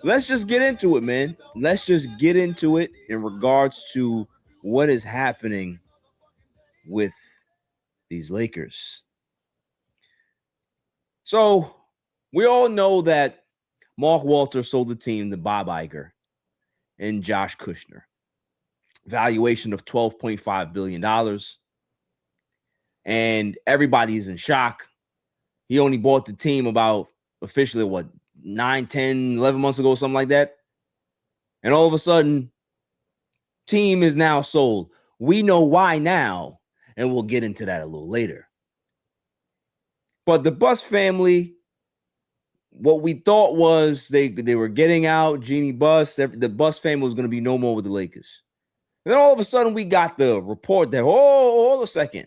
let's just get into it, man. Let's just get into it in regards to what is happening with these Lakers. So we all know that Mark Walter sold the team to Bob Iger and Josh Kushner. Valuation of $12.5 billion. And everybody's in shock. He only bought the team about officially, 9, 10, 11 months ago, something like that. And all of a sudden, team is now sold. We know why now, and we'll get into that a little later. But the Buss family, what we thought was they were getting out, Jeanie Buss, the Buss family was going to be no more with the Lakers. And then all of a sudden, we got the report that, hold a second.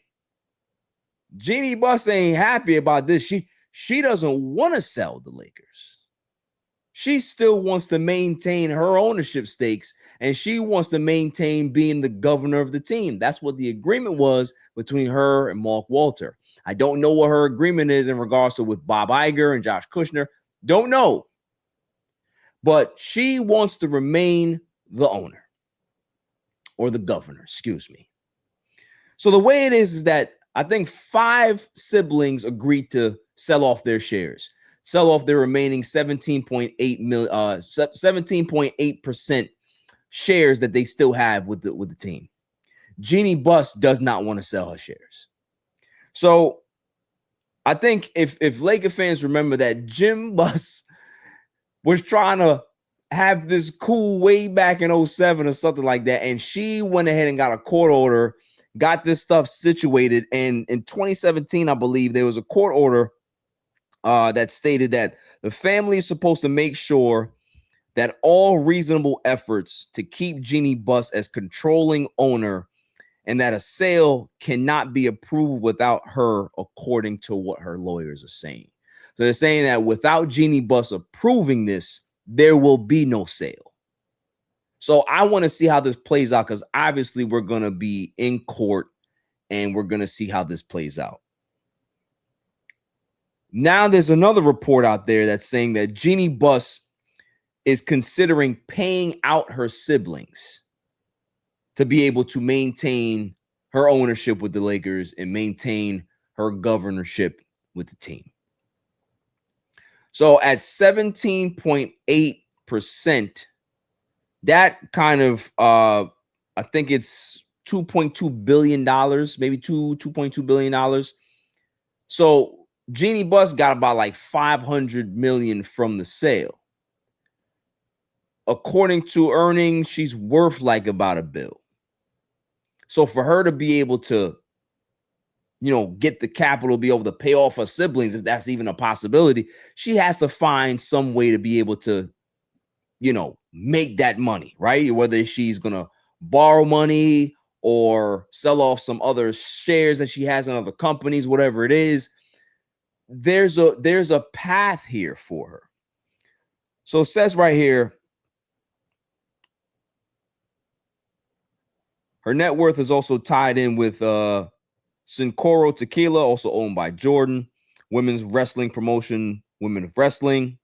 Jeanie Buss ain't happy about this. She doesn't want to sell the Lakers. She still wants to maintain her ownership stakes, and she wants to maintain being the governor of the team. That's what the agreement was between her and Mark Walter. I don't know what her agreement is in regards to with Bob Iger and Josh Kushner. Don't know. But she wants to remain the owner or the governor, excuse me. So the way it is that I think 5 siblings agreed to sell off their shares, sell off their remaining 17.8% shares that they still have with the team. Jeanie Buss does not want to sell her shares. So I think if Laker fans remember that Jim Buss was trying to have this coup way back in 07 or something like that, and she went ahead and got a court order, got this stuff situated. And in 2017, I believe there was a court order that stated that the family is supposed to make sure that all reasonable efforts to keep Jeanie Buss as controlling owner and that a sale cannot be approved without her, according to what her lawyers are saying. So they're saying that without Jeanie Buss approving this, there will be no sale. So I want to see how this plays out, because obviously we're going to be in court and we're going to see how this plays out. Now there's another report out there that's saying that Jeanie Buss is considering paying out her siblings to be able to maintain her ownership with the Lakers and maintain her governorship with the team. So at 17.8%, that kind of, I think it's $2.2 billion, maybe $2.2 billion. So Jeanie Buss got about like $500 million from the sale. According to earnings, she's worth like about $1 billion. So for her to be able to, get the capital, be able to pay off her siblings, if that's even a possibility, she has to find some way to be able to, make that money, right? Whether she's going to borrow money or sell off some other shares that she has in other companies, whatever it is, there's a path here for her. So it says right here, her net worth is also tied in with Sincoro Tequila, also owned by Jordan, women's wrestling promotion, Women of Wrestling,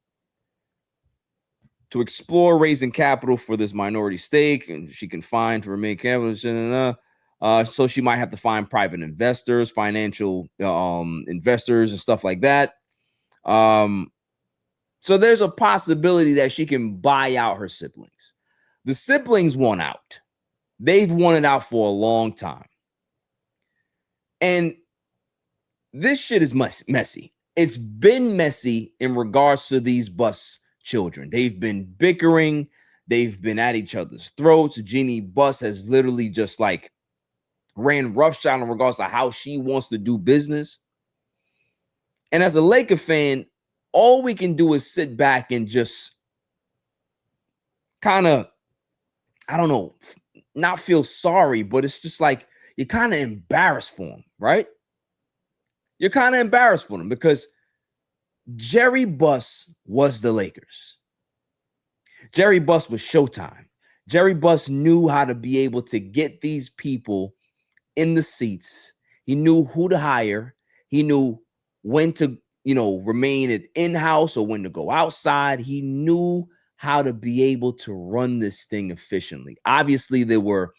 to explore raising capital for this minority stake, and she can find to remain capital. So she might have to find private investors, financial investors, and stuff like that. So there's a possibility that she can buy out her siblings. The siblings want out. They've wanted out for a long time. And this shit is messy. It's been messy in regards to these Buss children. They've been bickering. They've been at each other's throats. Jeanie Buss has literally just like ran roughshod in regards to how she wants to do business. And as a Laker fan, all we can do is sit back and just kind of, I don't know, not feel sorry, but it's just like you're kind of embarrassed for them, right? You're kind of embarrassed for them because Jerry Buss was the Lakers. Jerry Buss was Showtime. Jerry Buss knew how to be able to get these people in the seats. He knew who to hire. He knew when to, remain at in-house or when to go outside. He knew how to be able to run this thing efficiently. Obviously, there were,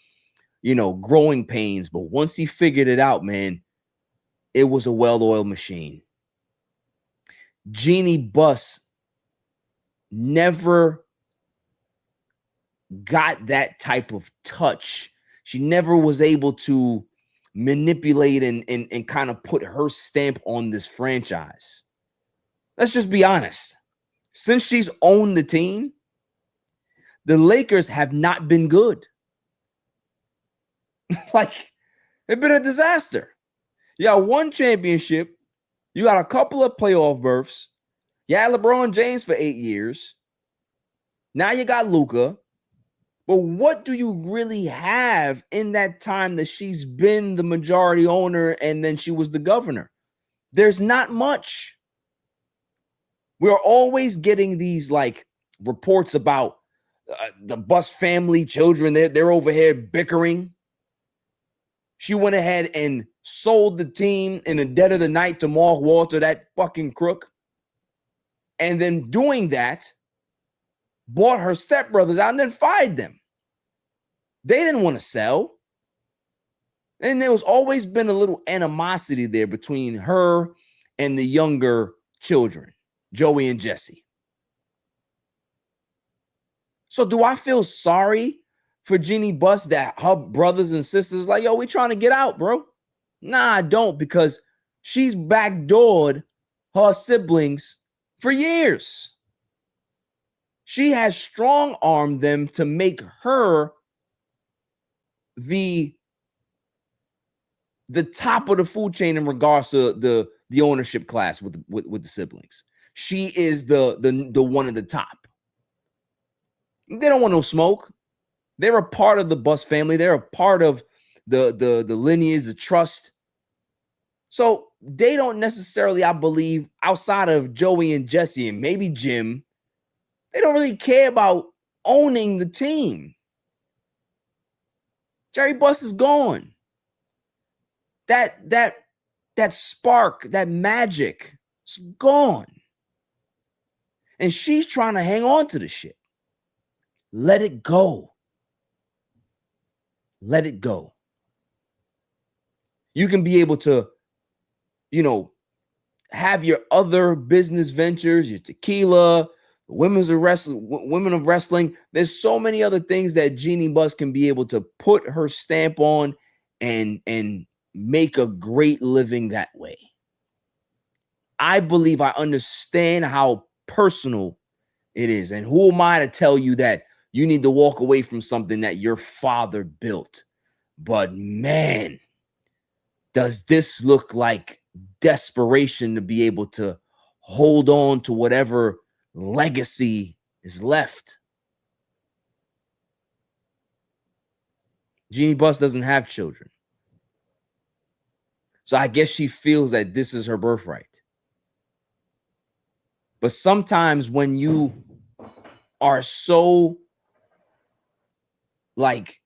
growing pains, but once he figured it out, man, it was a well-oiled machine. Jeanie Buss never got that type of touch. She never was able to manipulate and kind of put her stamp on this franchise. Let's just be honest. Since she's owned the team, the Lakers have not been good. Like, they've been a disaster. You got one championship. You got a couple of playoff berths. You had LeBron James for 8 years. Now you got Luka. But what do you really have in that time that she's been the majority owner and then she was the governor? There's not much. We're always getting these like reports about the Buss family, children. They're over here bickering. She went ahead and sold the team in the dead of the night to Mark Walter, that fucking crook. And then doing that, bought her stepbrothers out and then fired them. They didn't want to sell. And there was always been a little animosity there between her and the younger children, Joey and Jesse. So do I feel sorry for Jeanie Buss that her brothers and sisters like, yo, we trying to get out, bro? Nah, I don't, because she's backdoored her siblings for years. She has strong-armed them to make her the top of the food chain in regards to the ownership class with the siblings. She is the one at the top. They don't want no smoke. They're a part of the Buss family. They're a part of the lineage, the trust. So they don't necessarily, I believe, outside of Joey and Jesse and maybe Jim, they don't really care about owning the team. Jerry Buss is gone. That spark, that magic, is gone. And she's trying to hang on to the shit. Let it go. Let it go. You can be able to, have your other business ventures, your tequila, women of wrestling. There's so many other things that Jeanie Buss can be able to put her stamp on and make a great living that way. I believe I understand how personal it is. And who am I to tell you that you need to walk away from something that your father built? But man, does this look like desperation to be able to hold on to whatever legacy is left. Jeanie Buss doesn't have children. So I guess she feels that this is her birthright. But sometimes when you are so like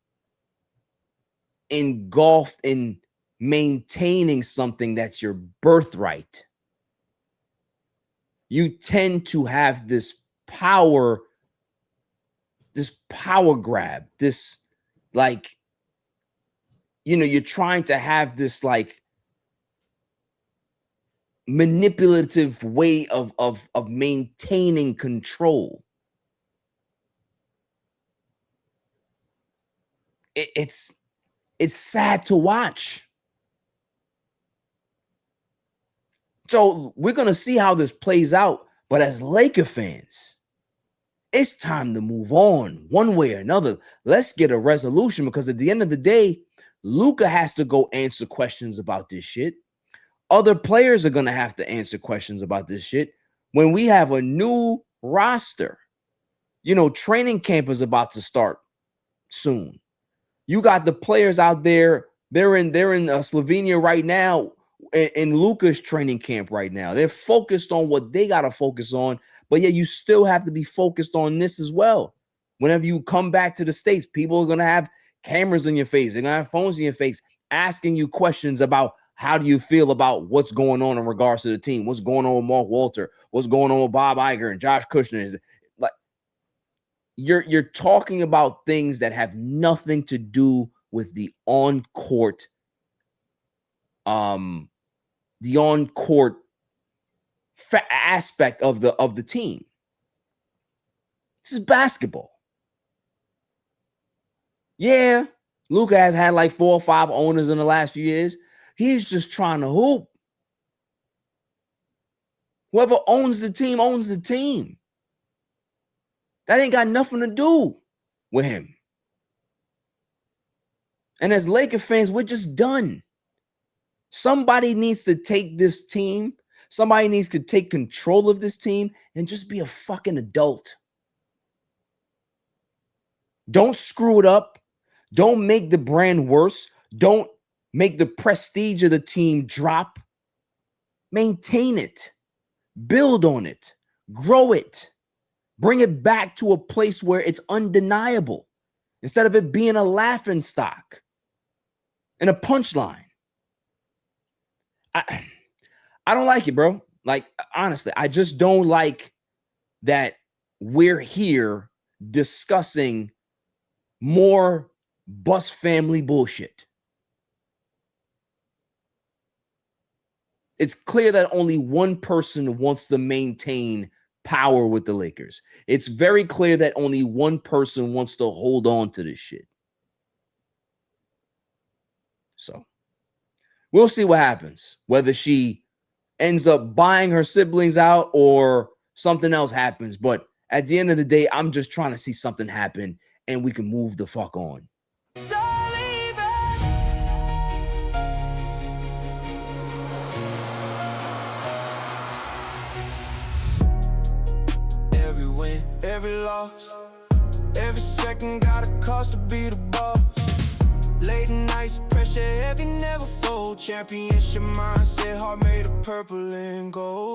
engulfed in maintaining something that's your birthright, you tend to have this power grab, this like, you're trying to have this like manipulative way of maintaining control. It's sad to watch. So we're going to see how this plays out. But as Laker fans, it's time to move on one way or another. Let's get a resolution, because at the end of the day, Luka has to go answer questions about this shit. Other players are going to have to answer questions about this shit. When we have a new roster, training camp is about to start soon. You got the players out there. They're in Slovenia right now, in Luka's training camp right now. They're focused on what they got to focus on, but yeah, you still have to be focused on this as well. Whenever you come back to the States, people are going to have cameras in your face. They're going to have phones in your face asking you questions about how do you feel about what's going on in regards to the team, what's going on with Mark Walter, what's going on with Bob Iger and Josh Kushner. Is like, you're talking about things that have nothing to do with the on-court aspect of the team. This is basketball. Yeah, Luka has had like 4 or 5 owners in the last few years. He's just trying to hoop. Whoever owns the team owns the team. That ain't got nothing to do with him. And as Laker fans, we're just done. Somebody needs to take this team. Somebody needs to take control of this team and just be a fucking adult. Don't screw it up. Don't make the brand worse. Don't make the prestige of the team drop. Maintain it. Build on it. Grow it. Bring it back to a place where it's undeniable instead of it being a laughing stock and a punchline. I don't like it, bro. Like, honestly, I just don't like that we're here discussing more Buss family bullshit. It's clear that only one person wants to maintain power with the Lakers. It's very clear that only one person wants to hold on to this shit. So we'll see what happens, whether she ends up buying her siblings out or something else happens. But at the end of the day, I'm just trying to see something happen and we can move the fuck on. Every win, every loss, every second got a cost to be the boss. Late nights, pressure heavy, never fold. Championship mindset, heart made of purple and gold.